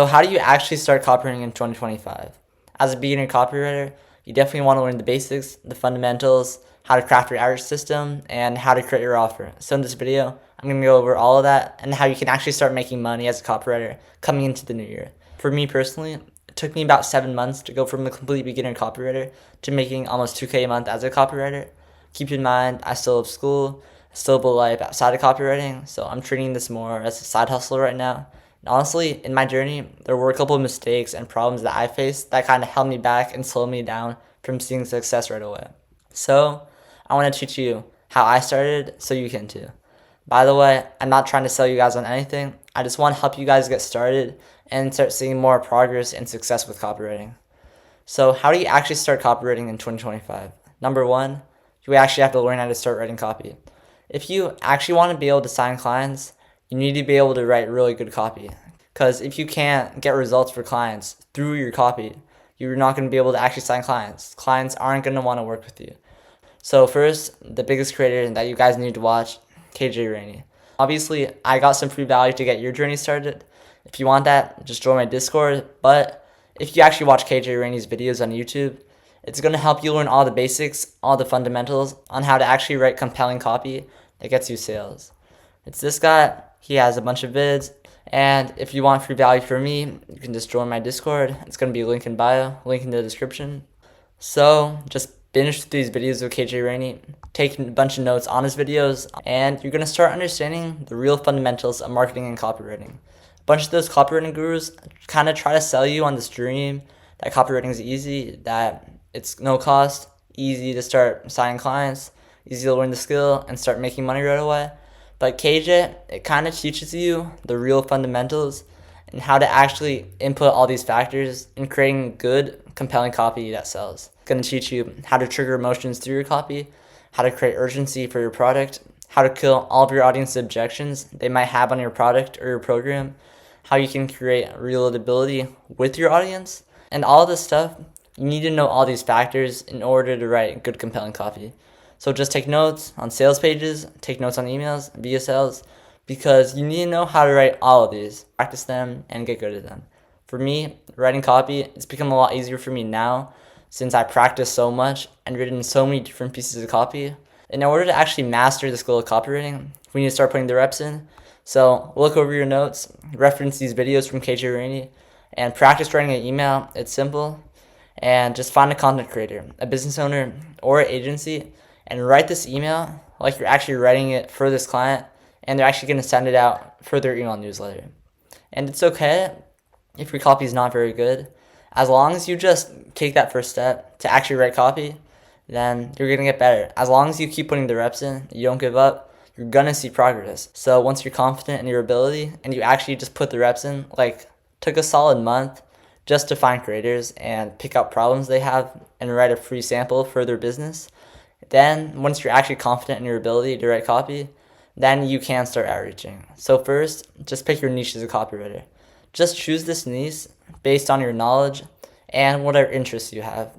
So how do you actually start copywriting in 2025? As a beginner copywriter, you definitely want to learn the basics, the fundamentals, how to craft your outreach system, and how to create your offer. So in this video, I'm going to go over all of that and how you can actually start making money as a copywriter coming into the new year. For me personally, it took me about 7 months to go from a complete beginner copywriter to making almost 2K a month as a copywriter. Keep in mind, I still have school, I still have a life outside of copywriting, so I'm treating this more as a side hustle right now. And honestly, in my journey, there were a couple of mistakes and problems that I faced that kind of held me back and slowed me down from seeing success right away. So, I want to teach you how I started so you can too. By the way, I'm not trying to sell you guys on anything. I just want to help you guys get started and start seeing more progress and success with copywriting. So, how do you actually start copywriting in 2025? Number one, you actually have to learn how to start writing copy. If you actually want to be able to sign clients, you need to be able to write really good copy. Because if you can't get results for clients through your copy, you're not going to be able to actually sign clients. Clients aren't going to want to work with you. So first, the biggest creator that you guys need to watch, KJ Rainey. Obviously, I got some free value to get your journey started. If you want that, just join my Discord. But if you actually watch KJ Rainey's videos on YouTube, it's going to help you learn all the basics, all the fundamentals on how to actually write compelling copy that gets you sales. It's this guy. He has a bunch of vids. And if you want free value from me, you can just join my Discord. It's going to be a link in bio, link in the description. So just finish these videos with KJ Rainey, take a bunch of notes on his videos, and you're going to start understanding the real fundamentals of marketing and copywriting. A bunch of those copywriting gurus kind of try to sell you on this dream that copywriting is easy, that it's no cost, easy to start signing clients, easy to learn the skill and start making money right away. But KJ, it kind of teaches you the real fundamentals and how to actually input all these factors in creating good, compelling copy that sells. It's going to teach you how to trigger emotions through your copy, how to create urgency for your product, how to kill all of your audience's objections they might have on your product or your program, how you can create relatability with your audience, and all this stuff. You need to know all these factors in order to write good, compelling copy. So just take notes on sales pages, take notes on emails, via sales, because you need to know how to write all of these, practice them, and get good at them. For me, writing copy, it's become a lot easier for me now since I practice so much and written so many different pieces of copy. In order to actually master the skill of copywriting, we need to start putting the reps in. So look over your notes, reference these videos from KJ Rainey, and practice writing an email. It's simple. And just find a content creator, a business owner, or an agency, and write this email like you're actually writing it for this client, and they're actually going to send it out for their email newsletter. And it's okay if your copy is not very good. As long as you just take that first step to actually write copy, then you're going to get better. As long as you keep putting the reps in, you don't give up, you're going to see progress. So once you're confident in your ability and you actually just put the reps in, like took a solid month just to find creators and pick out problems they have and write a free sample for their business, then once you're actually confident in your ability to write copy, then you can start outreaching. So first, just pick your niche as a copywriter. Just choose this niche based on your knowledge and whatever interests you have.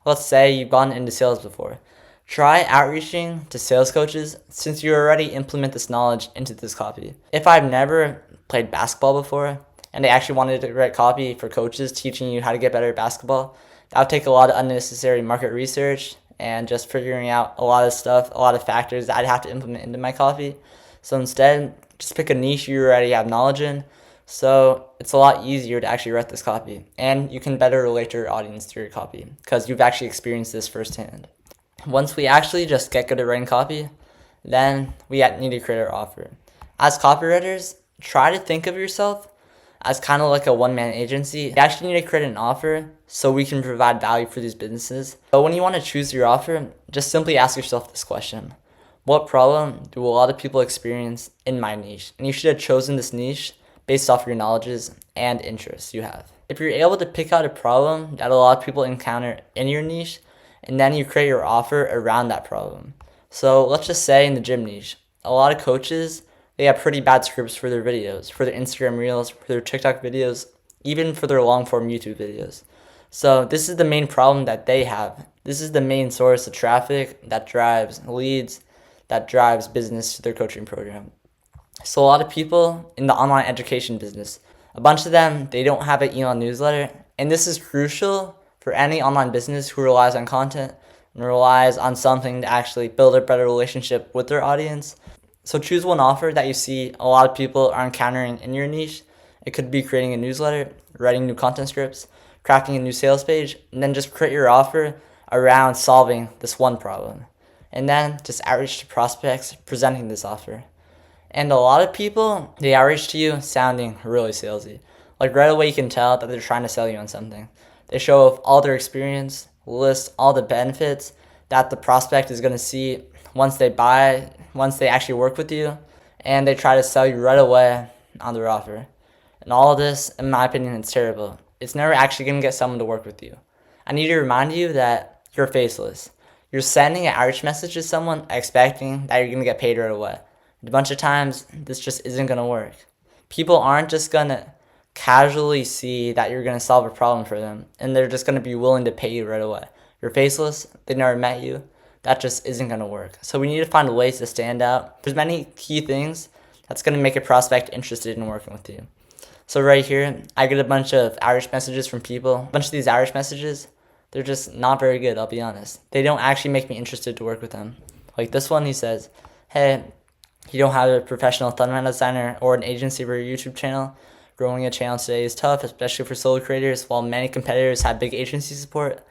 Let's say you've gone into sales before. Try outreaching to sales coaches since you already implement this knowledge into this copy. If I've never played basketball before and I actually wanted to write copy for coaches teaching you how to get better at basketball, that would take a lot of unnecessary market research and just figuring out a lot of stuff, a lot of factors that I'd have to implement into my copy. So instead, just pick a niche you already have knowledge in. So it's a lot easier to actually write this copy. And you can better relate to your audience through your copy because you've actually experienced this firsthand. Once we actually just get good at writing copy, then we need to create our offer. As copywriters, try to think of yourself as kind of like a one-man agency. You actually need to create an offer so we can provide value for these businesses. But when you want to choose your offer, just simply ask yourself this question. What problem do a lot of people experience in my niche? And you should have chosen this niche based off your knowledges and interests you have. If you're able to pick out a problem that a lot of people encounter in your niche, and then you create your offer around that problem. So let's just say in the gym niche, a lot of coaches, they have pretty bad scripts for their videos, for their Instagram Reels, for their TikTok videos, even for their long-form YouTube videos. So this is the main problem that they have. This is the main source of traffic that drives leads, that drives business to their coaching program. So a lot of people in the online education business, A bunch of them, they don't have an email newsletter, and this is crucial for any online business who relies on content and relies on something to actually build a better relationship with their audience. So choose one offer that you see a lot of people are encountering in your niche. It could be creating a newsletter, writing new content scripts, crafting a new sales page, and then just create your offer around solving this one problem. And then just outreach to prospects presenting this offer. And a lot of people, they outreach to you sounding really salesy. Like right away you can tell that they're trying to sell you on something. They show off all their experience, list all the benefits that the prospect is going to see once they buy, once they actually work with you, and they try to sell you right away on their offer. And all of this, in my opinion, it's terrible. It's never actually going to get someone to work with you. I need to remind you that you're faceless. You're sending an outreach message to someone expecting that you're going to get paid right away. A bunch of times, this just isn't going to work. People aren't just going to casually see that you're going to solve a problem for them, and they're just going to be willing to pay you right away. You're faceless, they never met you, that just isn't going to work. So we need to find ways to stand out. There's many key things that's going to make a prospect interested in working with you. So right here, I get a bunch of outreach messages from people. A bunch of these outreach messages, they're just not very good, I'll be honest. They don't actually make me interested to work with them. Like this one, he says, hey, you don't have a professional thumbnail designer or an agency for your YouTube channel. Growing a channel today is tough, especially for solo creators. While many competitors have big agency support,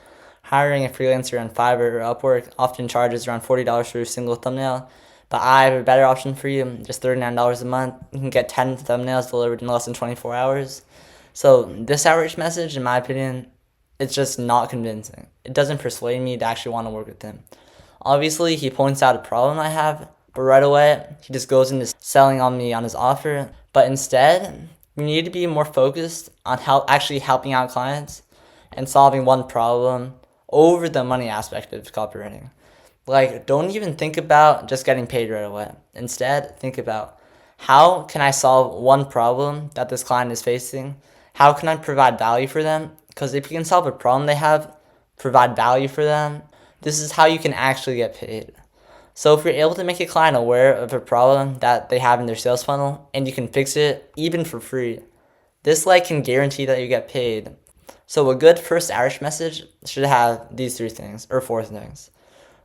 hiring a freelancer on Fiverr or Upwork often charges around $40 for a single thumbnail. But I have a better option for you, just $39 a month. You can get 10 thumbnails delivered in less than 24 hours. So this outreach message, in my opinion, it's just not convincing. It doesn't persuade me to actually want to work with him. Obviously, he points out a problem I have, but right away, he just goes into selling on me on his offer. But instead, we need to be more focused on actually helping out clients and solving one problem over the money aspect of copywriting. Like, don't even think about just getting paid right away. Instead, think about how can I solve one problem that this client is facing? How can I provide value for them? Because if you can solve a problem they have, provide value for them, this is how you can actually get paid. So if you're able to make a client aware of a problem that they have in their sales funnel and you can fix it even for free, this can guarantee that you get paid. So a good first outreach message should have these 3 things or 4 things.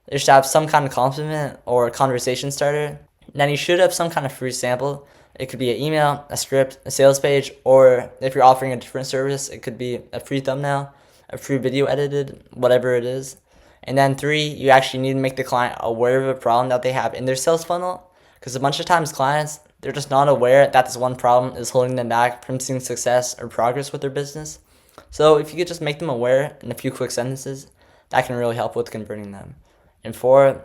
It should have some kind of compliment or a conversation starter. Then you should have some kind of free sample. It could be an email, a script, a sales page, or if you're offering a different service, it could be a free thumbnail, a free video edited, whatever it is. And then 3, you actually need to make the client aware of a problem that they have in their sales funnel. Because a bunch of times clients, they're just not aware that this one problem is holding them back from seeing success or progress with their business. So if you could just make them aware in a few quick sentences, that can really help with converting them. And 4,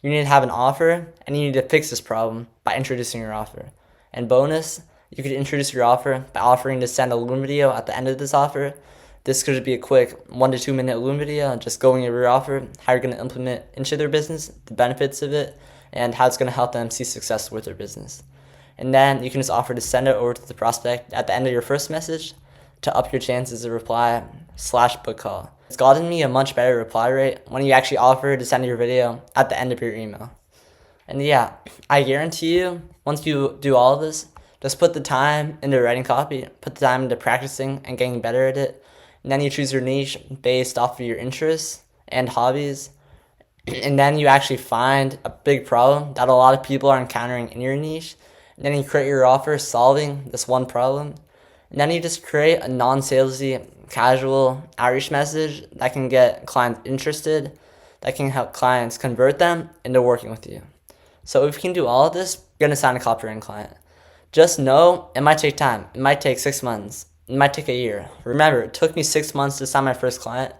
you need to have an offer and you need to fix this problem by introducing your offer. And bonus, you could introduce your offer by offering to send a Loom video at the end of this offer. This could be a quick 1 to 2 minute Loom video just going over your offer, how you're going to implement into their business, the benefits of it, and how it's going to help them see success with their business. And then you can just offer to send it over to the prospect at the end of your first message to up your chances of reply/book call. It's gotten me a much better reply rate when you actually offer to send your video at the end of your email. And yeah, I guarantee you, once you do all of this, just put the time into writing copy, put the time into practicing and getting better at it. And then you choose your niche based off of your interests and hobbies. And then you actually find a big problem that a lot of people are encountering in your niche. And then you create your offer solving this one problem. And then you just create a non-salesy, casual outreach message that can get clients interested, that can help clients convert them into working with you. So if you can do all of this, you're going to sign a copywriting client. Just know it might take time. It might take 6 months. It might take a year. Remember, it took me 6 months to sign my first client,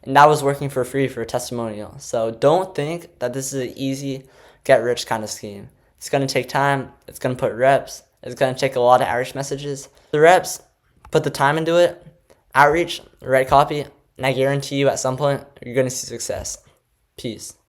and that was working for free for a testimonial. So don't think that this is an easy, get-rich kind of scheme. It's going to take time. It's going to put reps. It's going to take a lot of outreach messages. The reps, put the time into it, outreach, write copy, and I guarantee you at some point you're going to see success. Peace.